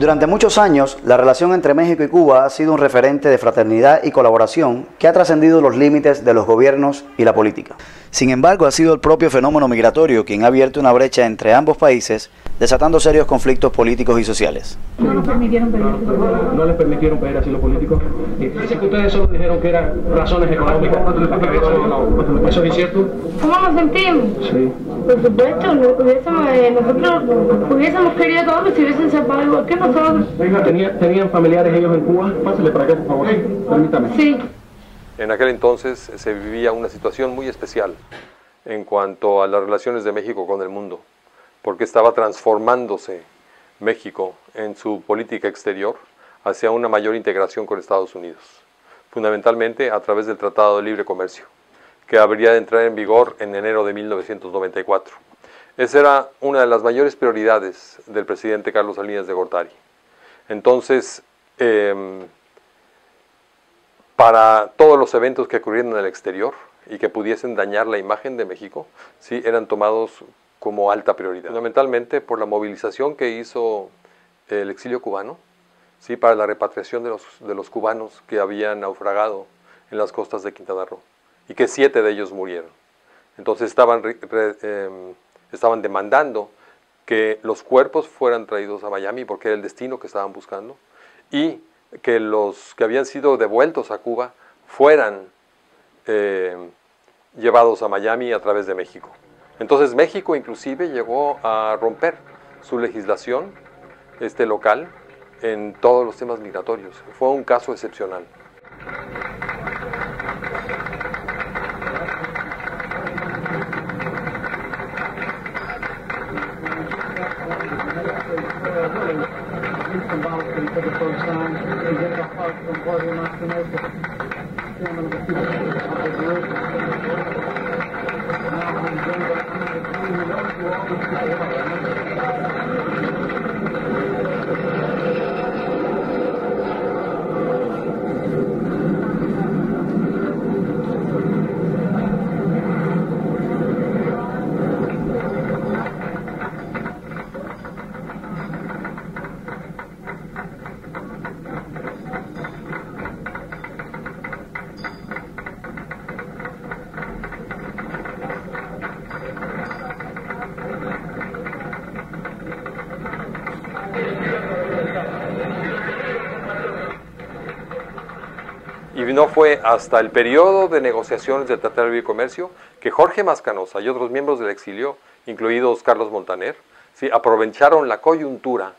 Durante muchos años, la relación entre México y Cuba ha sido un referente de fraternidad y colaboración que ha trascendido los límites de los gobiernos y la política. Sin embargo, ha sido el propio fenómeno migratorio quien ha abierto una brecha entre ambos países, desatando serios conflictos políticos y sociales. ¿No nos permitieron pedir asilo político? ¿No les permitieron pedir asilo político? Dice que ustedes solo dijeron que eran razones económicas. ¿Eso es cierto? ¿Cómo nos sentimos? Sí. Por supuesto, nosotros hubiésemos querido todos si hubiesen salvado igual que nosotros. ¿Tenían familiares ellos en Cuba? Pásale para acá, por favor. Permítame. Sí. En aquel entonces se vivía una situación muy especial en cuanto a las relaciones de México con el mundo, porque estaba transformándose México en su política exterior hacia una mayor integración con Estados Unidos, fundamentalmente a través del Tratado de Libre Comercio, que habría de entrar en vigor en enero de 1994. Esa era una de las mayores prioridades del presidente Carlos Salinas de Gortari. Entonces, para todos los eventos que ocurrieron en el exterior y que pudiesen dañar la imagen de México, sí, eran tomados como alta prioridad. Fundamentalmente por la movilización que hizo el exilio cubano, sí, para la repatriación de los cubanos que habían naufragado en las costas de Quintana Roo y que 7 de ellos murieron. Entonces estaban demandando que los cuerpos fueran traídos a Miami porque era el destino que estaban buscando y que los que habían sido devueltos a Cuba fueran llevados a Miami a través de México. Entonces México inclusive llegó a romper su legislación local en todos los temas migratorios. Fue un caso excepcional. Y no fue hasta el periodo de negociaciones del Tratado de Libre Comercio que Jorge Mascanosa y otros miembros del exilio, incluidos Carlos Montaner, ¿sí?, aprovecharon la coyuntura,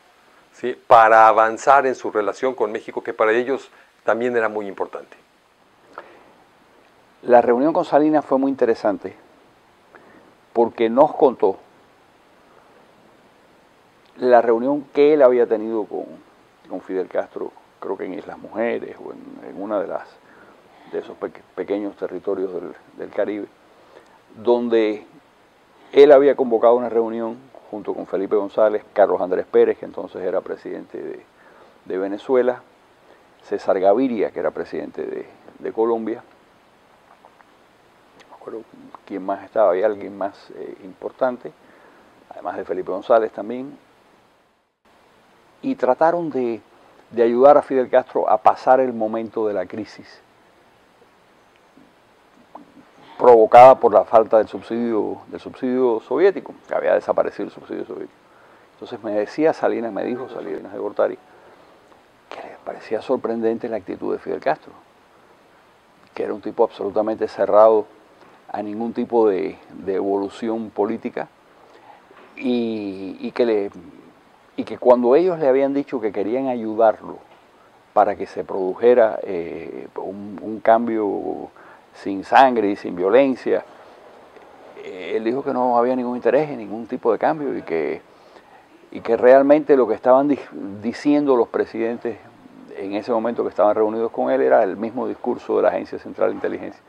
¿sí?, para avanzar en su relación con México, que para ellos también era muy importante. La reunión con Salinas fue muy interesante porque nos contó la reunión que él había tenido con Fidel Castro, creo que en Islas Mujeres o en una de esos pequeños territorios del Caribe, donde él había convocado una reunión junto con Felipe González, Carlos Andrés Pérez, que entonces era presidente de Venezuela, César Gaviria, que era presidente de Colombia, no me acuerdo quién más estaba, había alguien más importante, además de Felipe González también, y trataron de ayudar a Fidel Castro a pasar el momento de la crisis provocada por la falta del subsidio soviético, que había desaparecido el subsidio soviético. Entonces me dijo Salinas de Gortari, que le parecía sorprendente la actitud de Fidel Castro, que era un tipo absolutamente cerrado a ningún tipo de evolución política y que cuando ellos le habían dicho que querían ayudarlo para que se produjera un cambio sin sangre y sin violencia, él dijo que no había ningún interés en ningún tipo de cambio y que realmente lo que estaban diciendo los presidentes en ese momento que estaban reunidos con él era el mismo discurso de la Agencia Central de Inteligencia.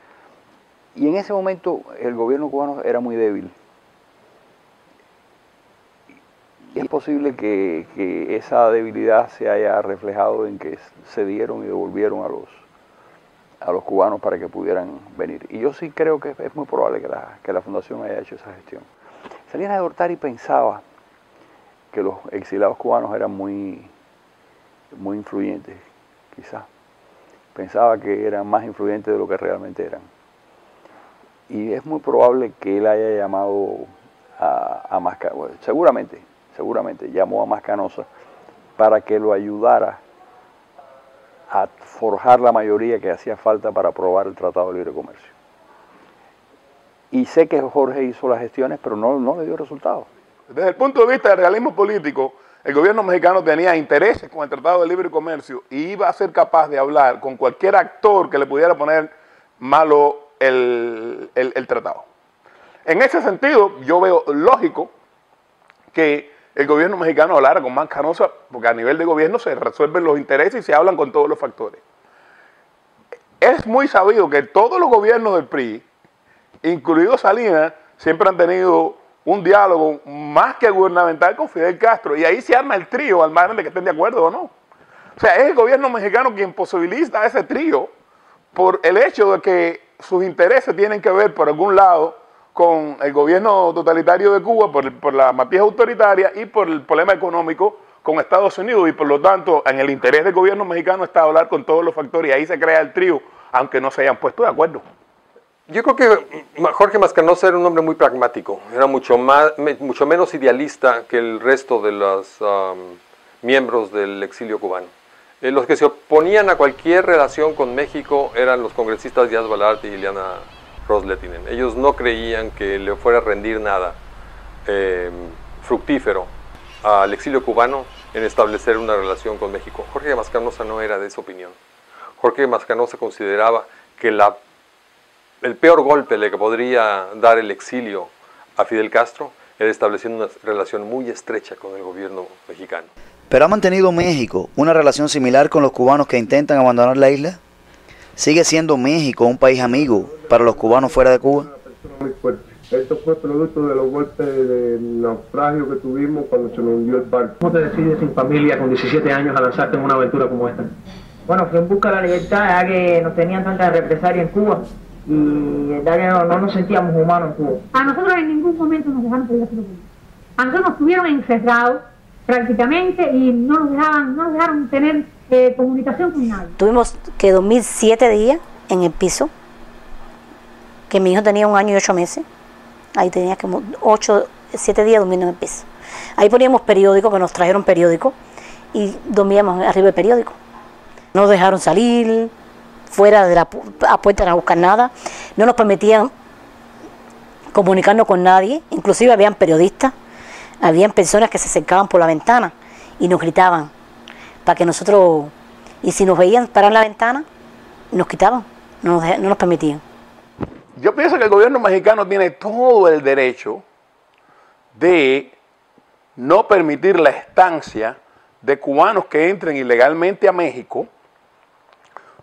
Y en ese momento el gobierno cubano era muy débil. Y es posible que esa debilidad se haya reflejado en que cedieron y devolvieron a los cubanos para que pudieran venir. Y yo sí creo que es muy probable que la Fundación haya hecho esa gestión. Salinas de Gortari pensaba que los exiliados cubanos eran muy muy influyentes, quizás. Pensaba que eran más influyentes de lo que realmente eran. Y es muy probable que él haya llamado a Mascanosa, bueno, seguramente llamó a Mascanosa para que lo ayudara a forjar la mayoría que hacía falta para aprobar el Tratado de Libre Comercio. Y sé que Jorge hizo las gestiones, pero no le dio resultados. Desde el punto de vista del realismo político, el gobierno mexicano tenía intereses con el Tratado de Libre Comercio y iba a ser capaz de hablar con cualquier actor que le pudiera poner malo el tratado. En ese sentido, yo veo lógico que el gobierno mexicano hablara con Mascanosa, porque a nivel de gobierno se resuelven los intereses y se hablan con todos los factores. Es muy sabido que todos los gobiernos del PRI, incluido Salinas, siempre han tenido un diálogo más que gubernamental con Fidel Castro, y ahí se arma el trío, al margen de que estén de acuerdo o no. O sea, es el gobierno mexicano quien posibilita ese trío por el hecho de que sus intereses tienen que ver, por algún lado, con el gobierno totalitario de Cuba, por la matriz autoritaria y por el problema económico con Estados Unidos, y por lo tanto, en el interés del gobierno mexicano está hablar con todos los factores, y ahí se crea el trío, aunque no se hayan puesto de acuerdo. Yo creo que Jorge Mascanosa era un hombre muy pragmático, era mucho menos idealista que el resto de los miembros del exilio cubano. Los que se oponían a cualquier relación con México eran los congresistas Díaz Balart y Ileana Ros-Lehtinen. Ellos no creían que le fuera a rendir nada fructífero al exilio cubano en establecer una relación con México. Jorge Mascanosa no era de esa opinión. Jorge Mascanosa consideraba que el peor golpe que podría dar el exilio a Fidel Castro era estableciendo una relación muy estrecha con el gobierno mexicano. ¿Pero ha mantenido México una relación similar con los cubanos que intentan abandonar la isla? ¿Sigue siendo México un país amigo para los cubanos fuera de Cuba? Muy fuerte. Esto fue producto de los golpes de naufragio que tuvimos cuando se nos hundió el barco. ¿Cómo te decides sin familia con 17 años a lanzarte en una aventura como esta? Bueno, fue en busca de la libertad, ya que nos tenían tanta represalia en Cuba y ya que no nos sentíamos humanos en Cuba. A nosotros en ningún momento nos dejaron pedir asilo político. A nosotros nos tuvieron encerrados prácticamente y no nos dejaron tener comunicación con nadie. Tuvimos que dormir 7 días en el piso, que mi hijo tenía 1 año y 8 meses. Ahí tenía como 7 días durmiendo en el piso. Ahí poníamos periódico, que nos trajeron periódico, y dormíamos arriba del periódico. No nos dejaron salir fuera de la puerta a buscar nada, no nos permitían comunicarnos con nadie, inclusive habían periodistas, habían personas que se acercaban por la ventana y nos gritaban para que nosotros, y si nos veían parar en la ventana, nos quitaban, no nos permitían. Yo pienso que el gobierno mexicano tiene todo el derecho de no permitir la estancia de cubanos que entren ilegalmente a México,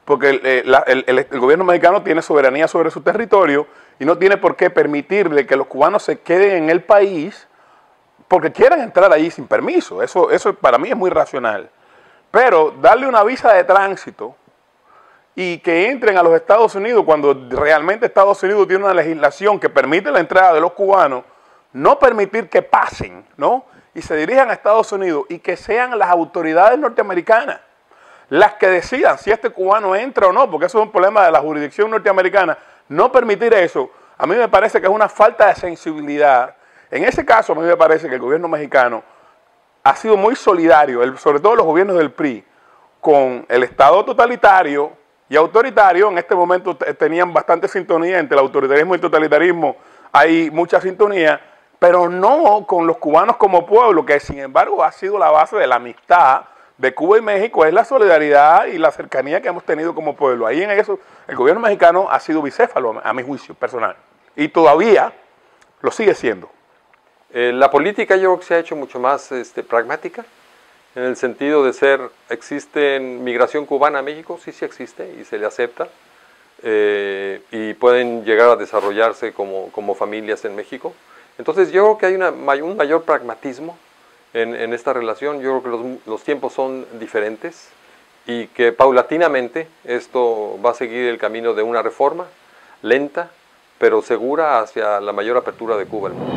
porque el gobierno mexicano tiene soberanía sobre su territorio y no tiene por qué permitirle que los cubanos se queden en el país porque quieran entrar allí sin permiso. Eso para mí es muy racional. Pero darle una visa de tránsito y que entren a los Estados Unidos cuando realmente Estados Unidos tiene una legislación que permite la entrada de los cubanos, no permitir que pasen, ¿no? Y se dirijan a Estados Unidos y que sean las autoridades norteamericanas las que decidan si este cubano entra o no, porque eso es un problema de la jurisdicción norteamericana. No permitir eso, a mí me parece que es una falta de sensibilidad. En ese caso, a mí me parece que el gobierno mexicano ha sido muy solidario, sobre todo los gobiernos del PRI, con el Estado totalitario y autoritario. En este momento tenían bastante sintonía entre el autoritarismo y el totalitarismo, hay mucha sintonía, pero no con los cubanos como pueblo, que sin embargo ha sido la base de la amistad de Cuba y México, es la solidaridad y la cercanía que hemos tenido como pueblo. Ahí en eso el gobierno mexicano ha sido bicéfalo, a mi juicio personal, y todavía lo sigue siendo. La política yo creo que se ha hecho mucho más pragmática, en el sentido de existe migración cubana a México, sí existe y se le acepta, y pueden llegar a desarrollarse como familias en México. Entonces yo creo que hay un mayor pragmatismo en esta relación. Yo creo que los tiempos son diferentes y que paulatinamente esto va a seguir el camino de una reforma lenta, pero segura hacia la mayor apertura de Cuba al mundo.